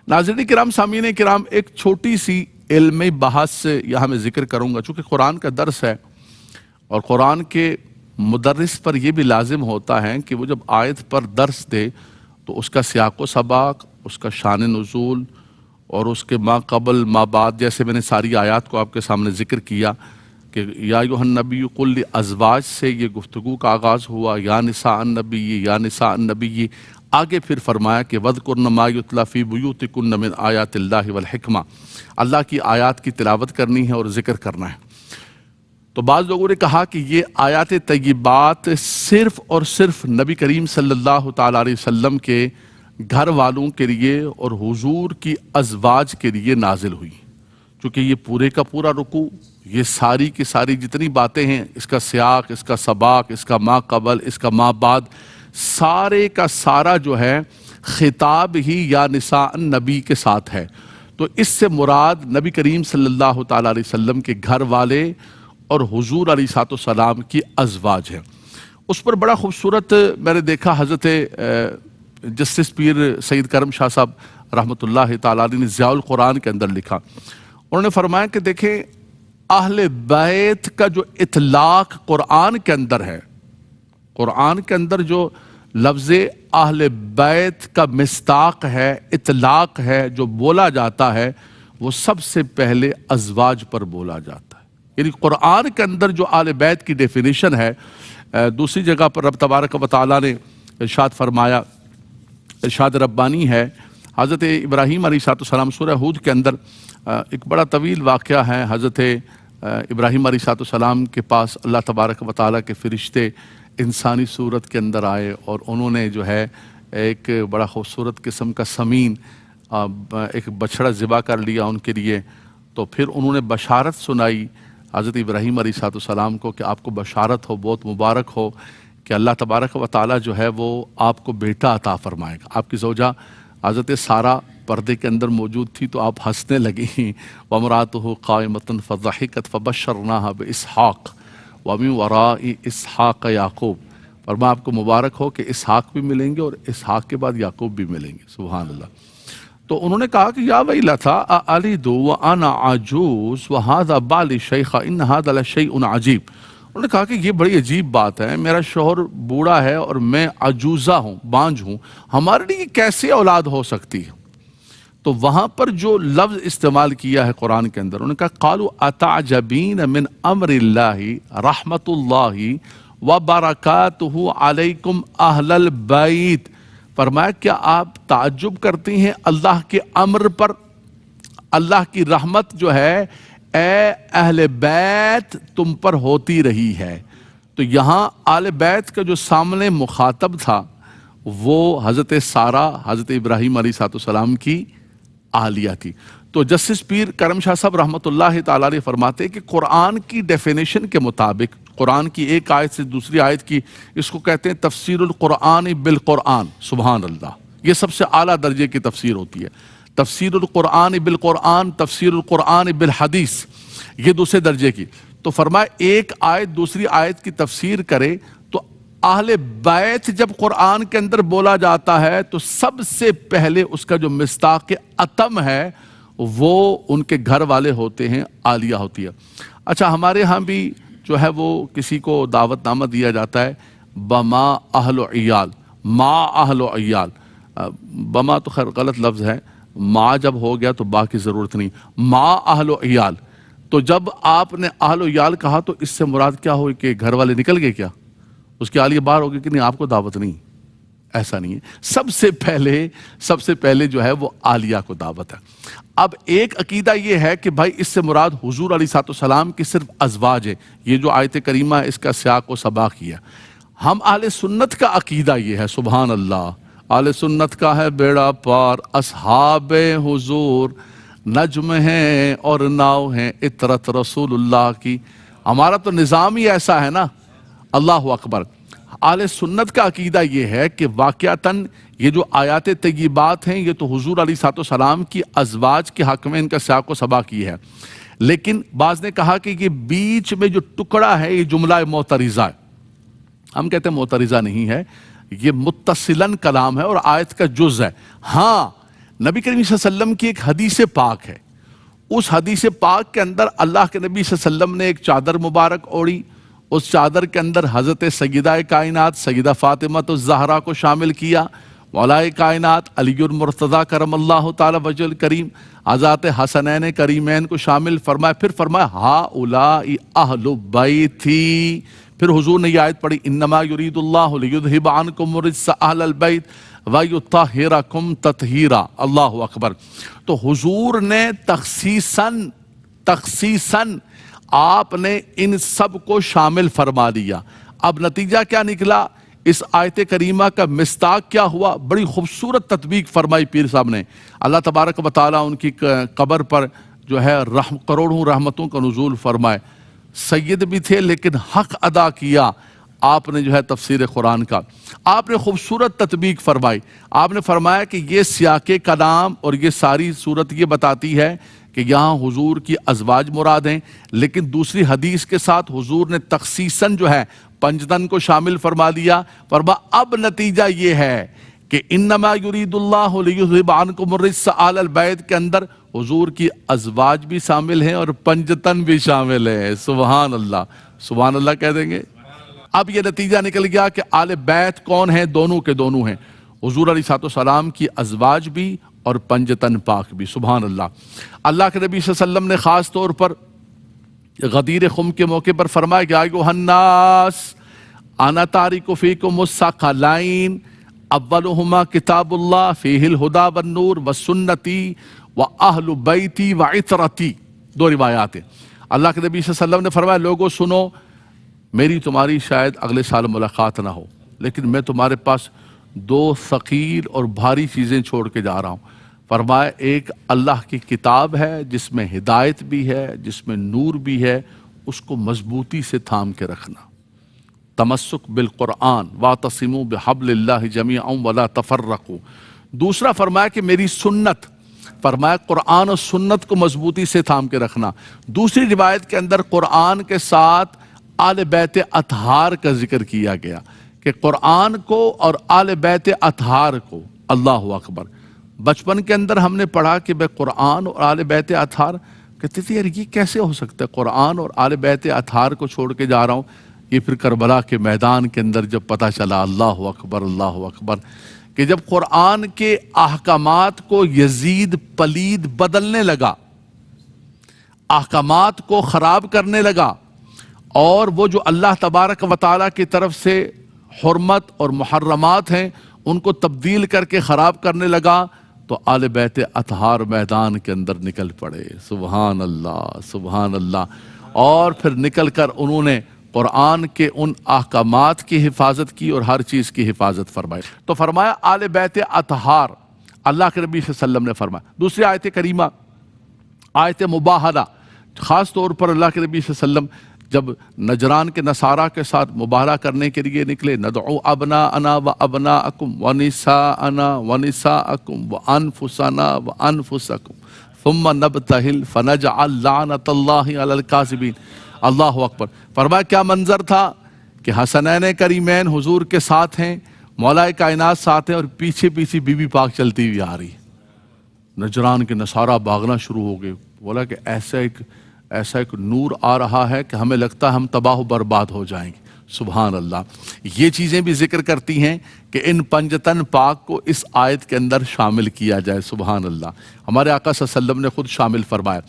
ناظرین کرام، سامعین کرام، ایک چھوٹی سی علمی بحث سے یہاں میں ذکر کروں گا، چونکہ قرآن کا درس ہے اور قرآن کے مدرس پر یہ بھی لازم ہوتا ہے کہ وہ جب آیت پر درس دے تو اس کا سیاق و سباق، اس کا شان نزول اور اس کے ما قبل ما بعد، جیسے میں نے ساری آیات کو آپ کے سامنے ذکر کیا کہ یا ایھا النبی قل ازواج سے یہ گفتگو کا آغاز ہوا، یا نساء النبی، یا نساء النبی، آگے پھر فرمایا کہ وَاذْكُرْنَ مَا يُتْلَىٰ فِي بُيُوتِكُنَّ مِنْ آیَاتِ اللہِ وَالْحِکْمَہ، اللہ کی آیات کی تلاوت کرنی ہے اور ذکر کرنا ہے۔ تو بعض لوگوں نے کہا کہ یہ آیات طیبات صرف اور صرف نبی کریم صلی اللہ تعالیٰ علیہ وسلم کے گھر والوں کے لیے اور حضور کی ازواج کے لیے نازل ہوئی، چونکہ یہ پورے کا پورا رکوع، یہ ساری کی ساری جتنی باتیں ہیں، اس کا سیاق، اس کا سباق، اس کا ما قبل، اس کا ما بعد، سارے کا سارا جو ہے خطاب ہی یا نساء النبی کے ساتھ ہے۔ تو اس سے مراد نبی کریم صلی اللہ تعالیٰ علیہ وسلم کے گھر والے اور حضور علیہ السلام کی ازواج ہیں۔ اس پر بڑا خوبصورت میں نے دیکھا حضرت جسٹس پیر سید کرم شاہ صاحب رحمۃ اللہ تعالیٰ علیہ نے ضیاء القرآن کے اندر لکھا، انہوں نے فرمایا کہ دیکھیں اہل بیت کا جو اطلاق قرآن کے اندر ہے، قرآن کے اندر جو لفظ اہل بیت کا مصداق ہے، اطلاق ہے، جو بولا جاتا ہے، وہ سب سے پہلے ازواج پر بولا جاتا ہے۔ یعنی قرآن کے اندر جو اہل بیت کی ڈیفینیشن ہے، دوسری جگہ پر رب تبارک و تعالیٰ نے ارشاد فرمایا، ارشاد ربانی ہے، حضرت ابراہیم علیہ السلام سورہ ہود کے اندر ایک بڑا طویل واقعہ ہے۔ حضرت ابراہیم علیہ السلام کے پاس اللہ تبارک و تعالیٰ کے فرشتے انسانی صورت کے اندر آئے اور انہوں نے جو ہے ایک بڑا خوبصورت قسم کا سمین ایک بچھڑا ذبح کر لیا ان کے لیے۔ تو پھر انہوں نے بشارت سنائی حضرت ابراہیم علیہ السلام کو کہ آپ کو بشارت ہو، بہت مبارک ہو کہ اللہ تبارک و تعالیٰ جو ہے وہ آپ کو بیٹا عطا فرمائے گا۔ آپ کی زوجہ حضرت سارہ پردے کے اندر موجود تھی تو آپ ہنسنے لگی، وَامْرَأَتُهُ قَائِمَةٌ فَضَحِكَتْ فَبَشَّرْنَاهَا بِإِسْحَاقَ وَمِن وَرَاءِ إِسْحَاقَ یعقوب، فرمایا آپ کو مبارک ہو کہ اسحاق بھی ملیں گے اور اسحاق کے بعد یعقوب بھی ملیں گے۔ سبحان اللہ۔ تو انہوں نے کہا کہ یا ویلتیٰ أَأَلِدُ وَأَنَا عَجُوزٌ وَهَذَا بَالِي شَيْخٌ إِنَّ هَذَا لَشَيْءٌ عَجِیب۔ انہوں نے کہا کہ یہ بڑی عجیب بات ہے، میرا شوہر بوڑھا ہے اور میں عجوزہ ہوں، بانجھ ہوں، ہمارے لیے کیسے اولاد ہو سکتی ہے؟ تو وہاں پر جو لفظ استعمال کیا ہے قرآن کے اندر، انہوں نے کہا قالوا اتعجبین من امر اللہ رحمت اللہ وبرکاتہ علیکم اہل البیت، فرمایا کیا آپ تعجب کرتی ہیں اللہ کے امر پر، اللہ کی رحمت جو ہے اے اہل بیت تم پر ہوتی رہی ہے۔ تو یہاں اہل بیت کا جو سامنے مخاطب تھا وہ حضرت سارہ، حضرت ابراہیم علیہ السلام کی اہلیہ تھی۔ تو جسٹس پیر کرم شاہ صاحب رحمۃ اللہ تعالیٰ علیہ فرماتے کہ قرآن کی ڈیفینیشن کے مطابق، قرآن کی ایک آیت سے دوسری آیت کی، اس کو کہتے ہیں تفسیر القرآن بالقرآن۔ سبحان اللہ، یہ سب سے اعلیٰ درجے کی تفسیر ہوتی ہے، تفسیر القرآن بالقرآن، تفسیر القرآن بالحدیث، یہ دوسرے درجے کی۔ تو فرمایا ایک آیت دوسری آیت کی تفسیر کرے تو اہل بیت جب قرآن کے اندر بولا جاتا ہے تو سب سے پہلے اس کا جو مصداق اتم ہے وہ ان کے گھر والے ہوتے ہیں، عالیہ ہوتی ہے۔ اچھا، ہمارے ہاں بھی جو ہے وہ کسی کو دعوت نامہ دیا جاتا ہے بما اہل و عیال، ما اہل و عیال، بما تو خیر غلط لفظ ہے، ما جب ہو گیا تو با کی ضرورت نہیں، ما اہل و عیال۔ تو جب آپ نے اہل و عیال کہا تو اس سے مراد کیا ہوئی کہ گھر والے نکل گئے کیا؟ اس کی عالیہ باہر ہوگی کہ نہیں آپ کو دعوت نہیں؟ ایسا نہیں ہے، سب سے پہلے جو ہے وہ عالیہ کو دعوت ہے۔ اب ایک عقیدہ یہ ہے کہ بھائی اس سے مراد حضور علیہ السلام کی صرف ازواج ہے، یہ جو آیت کریمہ ہے اس کا سیاق و سباق ہی ہے۔ ہم اہل سنت کا عقیدہ یہ ہے، سبحان اللہ، اہل سنت کا ہے بیڑا پار، اصحاب حضور نجم ہیں اور ناؤ ہیں عطرت رسول اللہ کی۔ ہمارا تو نظام ہی ایسا ہے نا، اللہ اکبر۔ اہل سنت کا عقیدہ یہ ہے کہ واقعتاً یہ جو آیات طیبات ہیں یہ تو حضور علیہ السلام کی ازواج کے حق میں ان کا سیاق و سباق یہ ہے، لیکن بعض نے کہا کہ یہ بیچ میں جو ٹکڑا ہے یہ جملہ معترضہ ہے۔ ہم کہتے ہیں معترضہ نہیں ہے، یہ متصلاً کلام ہے اور آیت کا جز ہے۔ ہاں، نبی کریم صلی اللہ علیہ وسلم کی ایک حدیث پاک ہے، اس حدیث پاک کے اندر اللہ کے نبی صلی اللہ علیہ وسلم نے ایک چادر مبارک اوڑھی، اس چادر کے اندر حضرت سیدہ کائنات سیدہ فاطمہ الزہرا کو شامل کیا، مولا کائنات علی المرتضیٰ کرم اللہ تعالی وجہ الکریم، حضرات حسنین کریمین کو شامل فرمایا، پھر فرمایا ہؤلاء اہل بیتی، پھر حضور نے یہ آیت پڑھی انما یرید اللہ لیذہب عنکم الرجس اہل البیت ویطہرکم تطہیرا، اللہ اکبر۔ تو حضور نے تخصیصاً آپ نے ان سب کو شامل فرما دیا۔ اب نتیجہ کیا نکلا؟ اس آیت کریمہ کا مصداق کیا ہوا؟ بڑی خوبصورت تطبیق فرمائی پیر صاحب نے۔ اللہ تبارک و تعالیٰ ان کی قبر پر جو ہے کروڑوں رحمتوں کا نزول فرمائے۔ سید بھی تھے لیکن حق ادا کیا آپ نے جو ہے تفسیر قرآن کا۔ آپ نے خوبصورت تطبیق فرمائی۔ آپ نے فرمایا کہ یہ سیاق کلام اور یہ ساری صورت یہ بتاتی ہے کہ یہاں حضور کی ازواج مراد ہیں، لیکن دوسری حدیث کے ساتھ حضور نے تخصیصاً جو ہے پنجتن کو شامل فرما دیا۔ فرمایا اب نتیجہ یہ ہے کہ انما یرید اللہ لیذہب عنکم الرجس اہل البیت کے اندر حضور کی ازواج بھی شامل ہیں اور پنجتن بھی شامل ہے۔ سبحان اللہ، سبحان اللہ کہہ دیں گے۔ اب یہ نتیجہ نکل گیا کہ آل بیت کون ہیں؟ دونوں کے دونوں ہیں، حضور علیہ السلام کی ازواج بھی اور پنجتن پاک بھی۔ سبحان اللہ۔ اللہ کے نبی صلی اللہ علیہ وسلم نے خاص طور پر غدیر خم کے موقع پر فرمایا کہ ایھا الناس انا تارک فیکم الثقلین اولہما کتاب اللہ فیہ الہدی والنور وسنتی واہل بیتی وعطرتی۔ دو روایات ہیں۔ اللہ کے نبی صلی اللہ علیہ وسلم نے فرمایا لوگو سنو، میری تمہاری شاید اگلے سال ملاقات نہ ہو، لیکن میں تمہارے پاس دو ثقیل اور بھاری چیزیں چھوڑ کے جا رہا ہوں۔ فرمایا ایک اللہ کی کتاب ہے جس میں ہدایت بھی ہے، جس میں نور بھی ہے، اس کو مضبوطی سے تھام کے رکھنا، تمسک بالقرآن واعتصموا بحبل اللہ جمیعا ولا تفرقوا۔ دوسرا فرمایا کہ میری سنت، فرمایا قرآن اور سنت کو مضبوطی سے تھام کے رکھنا۔ دوسری روایت کے اندر قرآن کے ساتھ آل بیت اطہار کا ذکر کیا گیا کہ قرآن کو اور آل بیت اطہار کو، اللہ اکبر۔ بچپن کے اندر ہم نے پڑھا کہ بے قرآن اور آل بیت اطہار، کہتے تھے یار یہ کیسے ہو سکتا ہے، قرآن اور آل بیت اطہار کو چھوڑ کے جا رہا ہوں۔ یہ پھر کربلا کے میدان کے اندر جب پتہ چلا، اللہ اکبر اللہ اکبر، کہ جب قرآن کے احکامات کو یزید پلید بدلنے لگا، احکامات کو خراب کرنے لگا، اور وہ جو اللہ تبارک و تعالیٰ کی طرف سے حرمت اور محرمات ہیں ان کو تبدیل کر کے خراب کرنے لگا، تو آل بیت اطہار میدان کے اندر نکل پڑے۔ سبحان اللہ سبحان اللہ۔ اور پھر نکل کر انہوں نے قرآن کے ان احکامات کی حفاظت کی اور ہر چیز کی حفاظت فرمائی۔ تو فرمایا آل بیت اطہار، اللہ کے نبی صلی اللہ علیہ وسلم نے فرمایا۔ دوسری آیت کریمہ آیت مباہلہ، خاص طور پر اللہ کے نبی صلی اللہ علیہ وسلم جب نجران کے نصارہ کے ساتھ مباہلہ کرنے کے لیے نکلے، ندعو ابناءنا و ابناءکم ونساءنا ونساءکم وانفسنا وانفسکم ثم نبتہل فنجعل لعنت اللہ علی الکاذبین۔ اللہ اکبر۔ فرمایا کیا منظر تھا کہ حسنین کریمین حضور کے ساتھ ہیں، مولا کائنات ساتھ ہیں، اور پیچھے پیچھے بی بی پاک چلتی ہوئی آ رہی ہے۔ نجران کے نصارہ بھاگنا شروع ہو گئے، بولا کہ ایسا ایک نور آ رہا ہے کہ ہمیں لگتا ہے ہم تباہ و برباد ہو جائیں گے۔ سبحان اللہ۔ یہ چیزیں بھی ذکر کرتی ہیں کہ ان پنجتن پاک کو اس آیت کے اندر شامل کیا جائے۔ سبحان اللہ۔ ہمارے آقا صلی اللہ علیہ وسلم نے خود شامل فرمایا۔